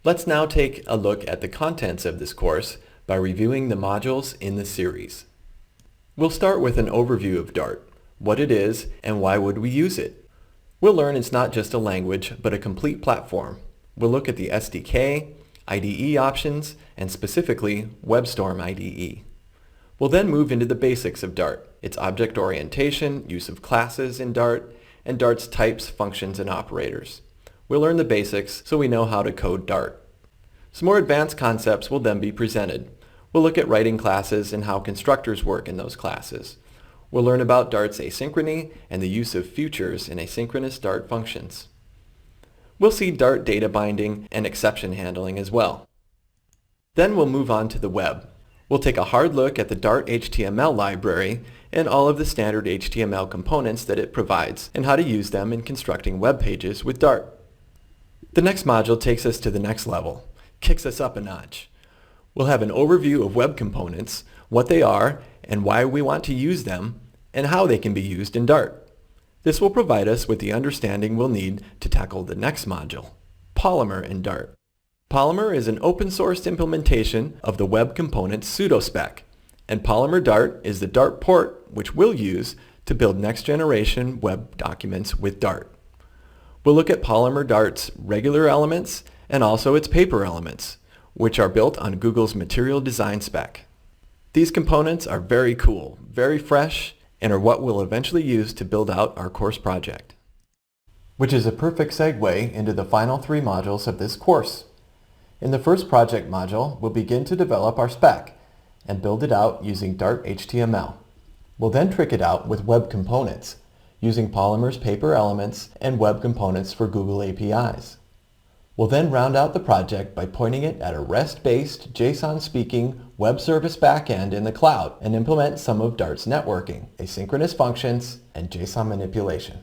Let's now take a look at the contents of this course by reviewing the modules in the series. We'll start with an overview of Dart, what it is, and why would we use it. We'll learn it's not just a language, but a complete platform. We'll look at the SDK, IDE options, and specifically WebStorm IDE. We'll then move into the basics of Dart, its object orientation, use of classes in Dart, and Dart's types, functions, and operators. We'll learn the basics so we know how to code Dart. Some more advanced concepts will then be presented. We'll look at writing classes and how constructors work in those classes. We'll learn about Dart's asynchrony and the use of futures in asynchronous Dart functions. We'll see Dart data binding and exception handling as well. Then we'll move on to the web. We'll take a hard look at the Dart HTML library and all of the standard HTML components that it provides and how to use them in constructing web pages with Dart. The next module takes us to the next level, kicks us up a notch. We'll have an overview of web components, what they are and why we want to use them, and how they can be used in Dart. This will provide us with the understanding we'll need to tackle the next module, Polymer in Dart. Polymer is an open-source implementation of the web component pseudospec, and Polymer Dart is the Dart port which we'll use to build next-generation web documents with Dart. We'll look at Polymer Dart's regular elements and also its paper elements, which are built on Google's material design spec. These components are very cool, very fresh, and are what we'll eventually use to build out our course project. Which is a perfect segue into the final 3 modules of this course. In the first project module, we'll begin to develop our spec and build it out using Dart HTML. We'll then trick it out with web components, using Polymer's paper elements and web components for Google APIs. We'll then round out the project by pointing it at a REST-based, JSON-speaking web service backend in the cloud and implement some of Dart's networking, asynchronous functions, and JSON manipulation.